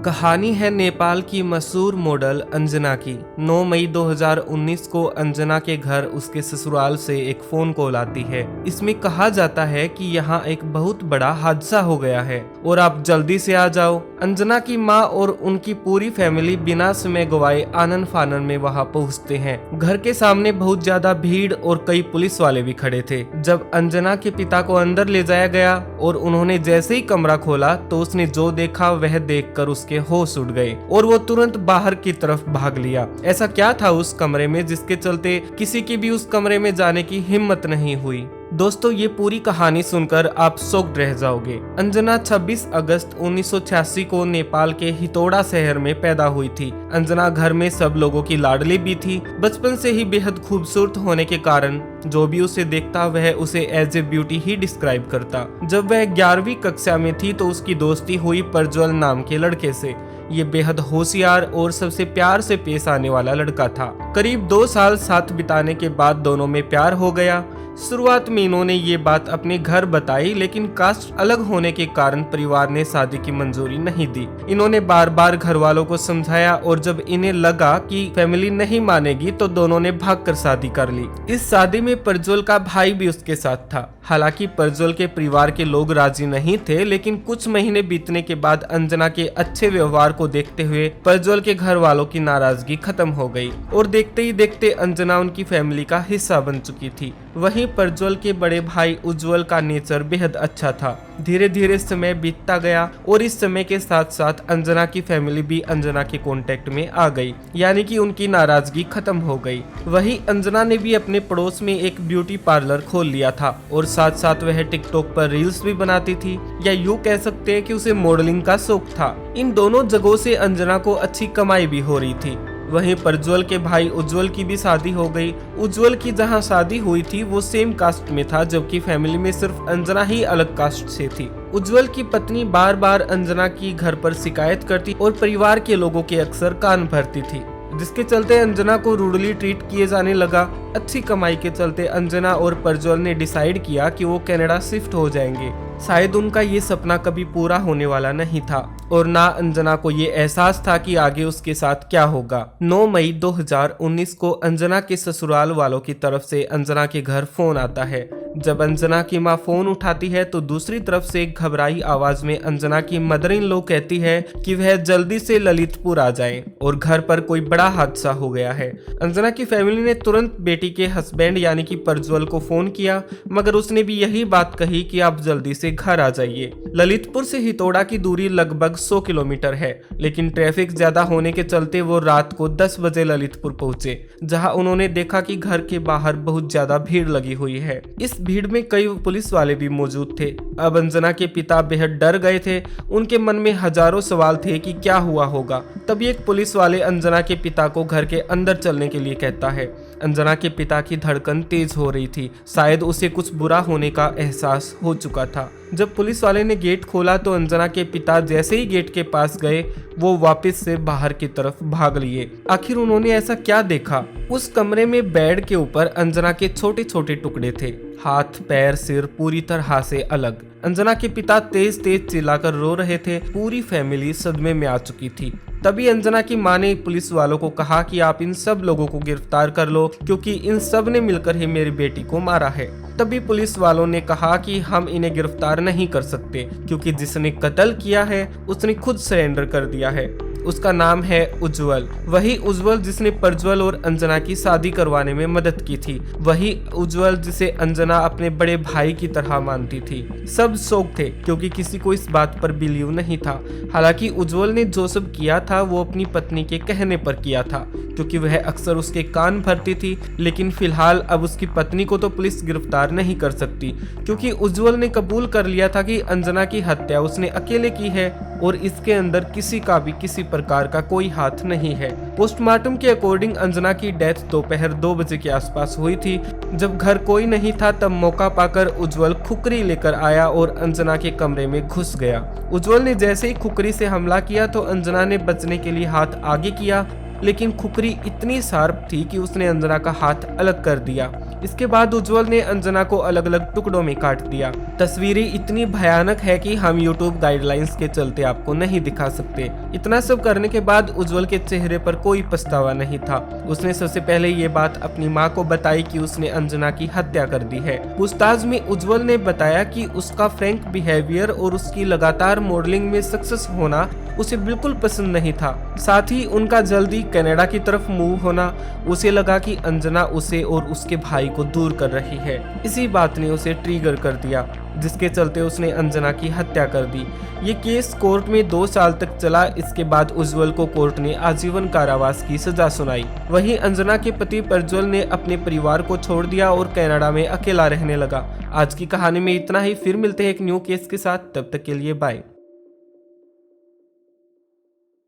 कहानी है नेपाल की मशहूर मॉडल अंजना की। 9 मई 2019 को अंजना के घर उसके ससुराल से एक फोन कॉल आती है। इसमें कहा जाता है कि यहाँ एक बहुत बड़ा हादसा हो गया है और आप जल्दी से आ जाओ। अंजना की माँ और उनकी पूरी फैमिली बिना समय गवाए आनन फानन में वहाँ पहुँचते हैं। घर के सामने बहुत ज्यादा भीड़ और कई पुलिस वाले भी खड़े थे। जब अंजना के पिता को अंदर ले जाया गया और उन्होंने जैसे ही कमरा खोला तो उसने जो देखा वह देखकर उसके होश उड़ गए और वो तुरंत बाहर की तरफ भाग लिया। ऐसा क्या था उस कमरे में जिसके चलते किसी की भी उस कमरे में जाने की हिम्मत नहीं हुई। दोस्तों, ये पूरी कहानी सुनकर आप शॉक्ड रह जाओगे। अंजना 26 अगस्त 1986 को नेपाल के हितोड़ा शहर में पैदा हुई थी। अंजना घर में सब लोगों की लाडली भी थी। बचपन से ही बेहद खूबसूरत होने के कारण जो भी उसे देखता वह उसे एज ए ब्यूटी ही डिस्क्राइब करता। जब वह 11वीं कक्षा में थी तो उसकी दोस्ती हुई प्रज्वल नाम के लड़के से। ये बेहद होशियार और सबसे प्यार से पेश आने वाला लड़का था। करीब 2 साल साथ बिताने के बाद दोनों में प्यार हो गया। शुरुआत में इन्होंने ये बात अपने घर बताई, लेकिन कास्ट अलग होने के कारण परिवार ने शादी की मंजूरी नहीं दी। इन्होंने बार बार घर वालों को समझाया और जब इन्हें लगा कि फैमिली नहीं मानेगी तो दोनों ने भागकर शादी कर ली। इस शादी में प्रज्वल का भाई भी उसके साथ था। हालांकि प्रज्वल के परिवार के लोग राजी नहीं थे, लेकिन कुछ महीने बीतने के बाद अंजना के अच्छे व्यवहार को देखते हुए प्रज्वल के घर वालों की नाराजगी खत्म हो गई और देखते ही देखते अंजना उनकी फैमिली का हिस्सा बन चुकी थी। वहीं प्रज्वल के बड़े भाई उज्जवल का नेचर बेहद अच्छा था। धीरे धीरे समय बीतता गया और इस समय के साथ साथ अंजना की फैमिली भी अंजना के कांटेक्ट में आ गई, यानी कि उनकी नाराजगी खत्म हो गई। वहीं अंजना ने भी अपने पड़ोस में एक ब्यूटी पार्लर खोल लिया था और साथ साथ वह टिकटॉक पर रील्स भी बनाती थी, या यूं कह सकते हैं कि उसे मॉडलिंग का शौक था। इन दोनों जगहों से अंजना को अच्छी कमाई भी हो रही थी। वहीं प्रज्वल के भाई उज्जवल की भी शादी हो गई। उज्जवल की जहां शादी हुई थी वो सेम कास्ट में था, जबकि फैमिली में सिर्फ अंजना ही अलग कास्ट से थी। उज्जवल की पत्नी बार बार अंजना की घर पर शिकायत करती और परिवार के लोगों के अक्सर कान भरती थी, जिसके चलते अंजना को रूडली ट्रीट किए जाने लगा। अच्छी कमाई के चलते अंजना और प्रज्वल ने डिसाइड किया कि वो कनाडा शिफ्ट हो जाएंगे। शायद उनका ये सपना कभी पूरा होने वाला नहीं था और ना अंजना को ये एहसास था कि आगे उसके साथ क्या होगा। 9 मई 2019 को अंजना के ससुराल वालों की तरफ से अंजना के घर फोन आता है। जब अंजना की माँ फोन उठाती है तो दूसरी तरफ से एक घबराई आवाज में अंजना की मदर इन लॉ कहती है कि वह जल्दी से ललितपुर आ जाए और घर पर कोई बड़ा हादसा हो गया है। अंजना की फैमिली ने तुरंत बेटी के हस्बैंड यानी कि प्रज्वल को फोन किया, मगर उसने भी यही बात कही कि आप जल्दी से घर आ जाइए। ललितपुर से हितोड़ा की दूरी लगभग 100 किलोमीटर है, लेकिन ट्रैफिक ज्यादा होने के चलते वो रात को 10 बजे ललितपुर पहुंचे, जहां उन्होंने देखा कि घर के बाहर बहुत ज्यादा भीड़ लगी हुई है। इस भीड़ में कई पुलिस वाले भी मौजूद थे। अब अंजना के पिता बेहद डर गए थे। उनके मन में हजारों सवाल थे कि क्या हुआ होगा। तभी एक पुलिस वाले अंजना के पिता को घर के अंदर चलने के लिए कहता है। अंजना के पिता की धड़कन तेज हो रही थी, शायद उसे कुछ बुरा होने का एहसास हो चुका था। जब पुलिस वाले ने गेट खोला तो अंजना के पिता जैसे ही गेट के पास गए वो वापस से बाहर की तरफ भाग लिए। आखिर उन्होंने ऐसा क्या देखा? उस कमरे में बेड के ऊपर अंजना के छोटे छोटे टुकड़े थे, हाथ पैर सिर पूरी तरह से अलग। अंजना के पिता तेज तेज चिल्लाकर रो रहे थे। पूरी फैमिली सदमे में आ चुकी थी। तभी अंजना की मां ने पुलिस वालों को कहा कि आप इन सब लोगों को गिरफ्तार कर लो, क्योंकि इन सब ने मिलकर ही मेरी बेटी को मारा है। तभी पुलिस वालों ने कहा कि हम इन्हें गिरफ्तार नहीं कर सकते, क्योंकि जिसने कत्ल किया है उसने खुद सरेंडर कर दिया है। उसका नाम है उज्जवल। वही उज्जवल जिसने प्रज्वल और अंजना की शादी करवाने में मदद की थी। वही उज्जवल जिसे अंजना अपने बड़े भाई की तरह मानती थी। सब शौक थे, क्योंकि किसी को इस बात पर बिलीव नहीं था। हालांकि उज्जवल ने जो सब किया था वो अपनी पत्नी के कहने पर किया था, क्योंकि वह अक्सर उसके कान भरती थी। लेकिन फिलहाल अब उसकी पत्नी को तो पुलिस गिरफ्तार नहीं कर सकती, क्योंकि उज्जवल ने कबूल कर लिया था कि अंजना की हत्या उसने अकेले की है और इसके अंदर किसी का भी किसी प्रकार का कोई हाथ नहीं है। पोस्टमार्टम के अकॉर्डिंग अंजना की डेथ दोपहर 2 बजे के आसपास हुई थी। जब घर कोई नहीं था तब मौका पाकर उज्जवल खुकरी लेकर आया और अंजना के कमरे में घुस गया। उज्जवल ने जैसे ही खुकरी से हमला किया तो अंजना ने बचने के लिए हाथ आगे किया लेकिन खुकरी इतनी शार्प थी कि उसने अंजना का हाथ अलग कर दिया। इसके बाद उज्जवल ने अंजना को अलग अलग टुकड़ों में काट दिया। तस्वीरें इतनी भयानक है कि हम YouTube गाइडलाइंस के चलते आपको नहीं दिखा सकते। इतना सब करने के बाद उज्जवल के चेहरे पर कोई पछतावा नहीं था। उसने सबसे पहले ये बात अपनी माँ को बताई कि उसने अंजना की हत्या कर दी है। पूछताछ में उज्जवल ने बताया कि उसका फ्रैंक बिहेवियर और उसकी लगातार मॉडलिंग में सक्सेस होना उसे बिल्कुल पसंद नहीं था। साथ ही उनका जल्दी कनाडा की तरफ मूव होना, उसे लगा कि अंजना उसे और उसके भाई को दूर कर रही है। इसी बात ने उसे ट्रिगर कर दिया, जिसके चलते उसने अंजना की हत्या कर दी। ये केस कोर्ट में 2 साल तक चला। इसके बाद उज्जवल को कोर्ट ने आजीवन कारावास की सजा सुनाई। वहीं अंजना के पति प्रज्वल ने अपने परिवार को छोड़ दिया और कनाडा में अकेला रहने लगा। आज की कहानी में इतना ही। फिर मिलते हैं एक न्यू केस के साथ, तब तक के लिए बाय।